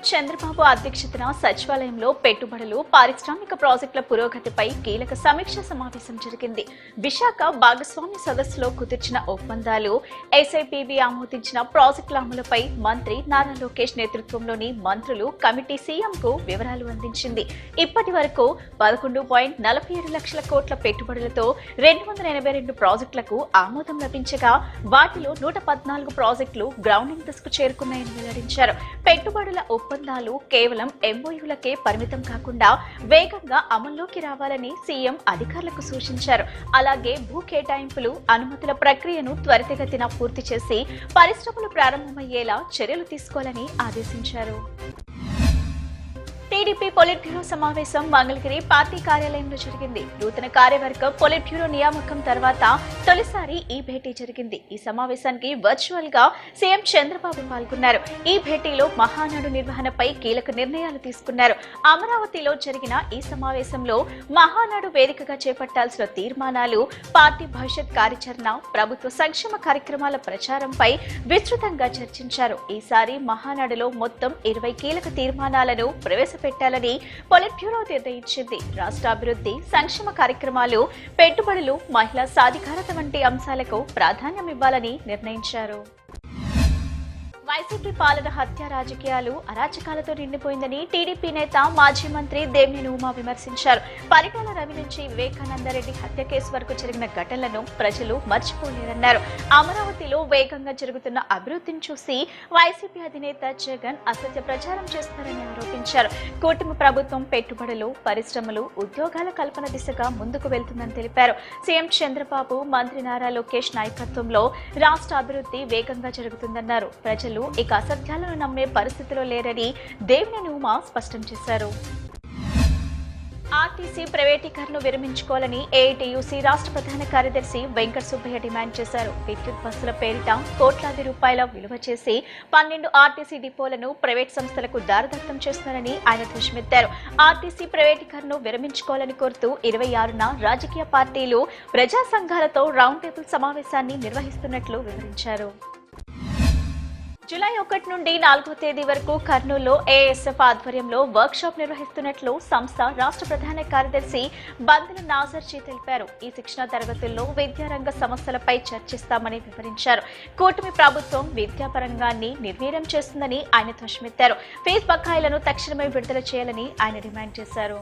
చంద్రబాబు అధ్యక్షతన సచివాలయంలో పెట్టుబడులు, పారిశ్రామిక ప్రాజెక్టుల పురోగతిపై కీలక సమీక్ష సమావేశం జరిగింది. విశాఖ భాగస్వామ్య సదస్సులో కుదిర్చిన ఒప్పందాలు, ఎస్ఐపిబి ఆమోదించిన ప్రాజెక్టుల అమలుపై మంత్రి నారా లోకేష్ నేతృత్వంలోని మంత్రులు కమిటీ సీఎంకు వివరాలు అందించింది. ఇప్పటి వరకు 11.47 లక్షల కోట్ల పెట్టుబడులతో 282 ప్రాజెక్టులకు ఆమోదం లభించగా వాటిలో 114 ప్రాజెక్టులు గ్రౌండింగ్ దశకు చేరుకున్నాయని వెల్లడించారు. పెట్టుబడుల ఒప్పందాలు కేవలం ఎంఓయూలకే పరిమితం కాకుండా వేగంగా అమల్లోకి రావాలని సీఎం అధికారులకు సూచించారు. అలాగే భూ కేటాయింపులు, అనుమతుల ప్రక్రియను త్వరితగతిన పూర్తి చేసి పరిశ్రమలు ప్రారంభమయ్యేలా చర్యలు తీసుకోవాలని ఆదేశించారు. టీడీపీ పొలిట్ బ్యూరో సమావేశం మంగళగిరి పార్టీ కార్యాలయంలో జరిగింది. నూతన కార్యవర్గ పొలిట్ బ్యూరో నియామకం తర్వాత తొలిసారి ఈ భేటీ జరిగింది. ఈ సమావేశానికి వర్చువల్ గా సీఎం చంద్రబాబు పాల్గొన్నారు. ఈ భేటీలో మహానాడు నిర్వహణపై కీలక నిర్ణయాలు తీసుకున్నారు. అమరావతిలో జరిగిన ఈ సమావేశంలో మహానాడు వేదికగా చేపట్టాల్సిన తీర్మానాలు, పార్టీ భవిష్యత్ కార్యాచరణ, ప్రభుత్వ సంక్షేమ కార్యక్రమాల ప్రచారంపై విస్తృతంగా చర్చించారు. ఈసారి మహానాడులో మొత్తం 20 కీలక తీర్మానాలను పెట్టాలని పొలిట్ బ్యూరో నిర్ణయించింది. రాష్ట్ర అభివృద్ధి, సంక్షేమ కార్యక్రమాలు, పెట్టుబడులు, మహిళా సాధికారత వంటి అంశాలకు ప్రాధాన్యం ఇవ్వాలని నిర్ణయించారు. వైసీపీ పాలన హత్య రాజకీయాలు, అరాచకాలతో నిండిపోయిందని టీడీపీ నేత మాజీ మంత్రి దేవినేని ఉమా విమర్శించారు. పరిటాల రవి నుంచి వివేకానందరెడ్డి హత్య కేసు వరకు జరిగిన ఘటనలను ప్రజలు మర్చిపోలేరన్నారు. అమరావతిలో వేగంగా జరుగుతున్న అభివృద్ధిని చూసి వైసీపీ అధినేత జగన్ అసత్య ప్రచారం చేస్తున్నారని ఆరోపించారు. కూటమి ప్రభుత్వం పెట్టుబడులు, పరిశ్రమలు, ఉద్యోగాల కల్పన దిశగా ముందుకు వెళ్తుందని తెలిపారు. సీఎం చంద్రబాబు, మంత్రి నారా లోకేష్ నాయకత్వంలో రాష్ట్ర అభివృద్ధి వేగంగా జరుగుతుందన్నారు. ప్రజలు ఇక అసత్యాలను నమ్మే పరిస్థితిలో లేరని దేవినేని ఉమా స్పష్టం చేశారు. ఆర్టీసీ ప్రైవేటీకరణను విరమించుకోవాలని ఏఐటీయూసీ రాష్ట్ర ప్రధాన కార్యదర్శి వెంకట సుబ్బయ్య డిమాండ్ చేశారు. విద్యుత్ బస్సుల పేరిట కోట్లాది రూపాయల విలువ చేసి 12 ఆర్టీసీ డిపోలను ప్రైవేట్ సంస్థలకు దారదత్తం చేస్తున్నారని ఆయన ధ్వజమెత్తారు. ఆర్టీసీ ప్రైవేటీకరణను విరమించుకోవాలని కోరుతూ 26న రాజకీయ పార్టీలు, ప్రజా సంఘాలతో రౌండ్ టేబుల్ సమావేశాన్ని నిర్వహిస్తున్నట్లు వివరించారు. జూలై 1 నుండి 4వ తేదీ వరకు కర్నూలులో ఏఎస్ఎఫ్ ఆధ్వర్యంలో వర్క్ షాప్ నిర్వహిస్తున్నట్లు సంస్థ రాష్ట్ర ప్రధాన కార్యదర్శి బందెల నాజర్జీ తెలిపారు. ఈ శిక్షణ తరగతుల్లో విద్యారంగ సమస్యలపై చర్చిస్తామని వివరించారు. కూటమి ప్రభుత్వం విద్యాపరంగాన్ని నిర్వీర్యం చేస్తుందని ఆయన ధ్వజమెత్తారు. ఫీజు బకాయిలను తక్షణమే విడుదల చేయాలని ఆయన డిమాండ్ చేశారు.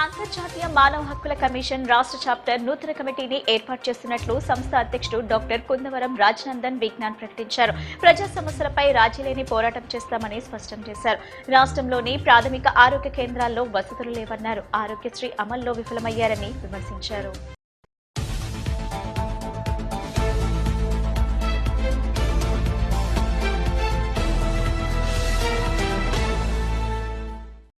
అంతర్జాతీయ మానవ హక్కుల కమిషన్ రాష్ట్ర చాప్టర్ నూతన కమిటీని ఏర్పాటు చేస్తున్నట్లు సంస్థ అధ్యక్షుడు డాక్టర్ కుందవరం రాజనందన్ విజ్ఞాన్ ప్రకటించారు. ప్రజా సమస్యలపై రాజీలేని పోరాటం చేస్తామని స్పష్టం చేశారు. రాష్ట్రంలోని ప్రాథమిక ఆరోగ్య కేంద్రాల్లో వసతులు లేవన్నారు. ఆరోగ్యశ్రీ అమల్లో విఫలమయ్యారని విమర్శించారు.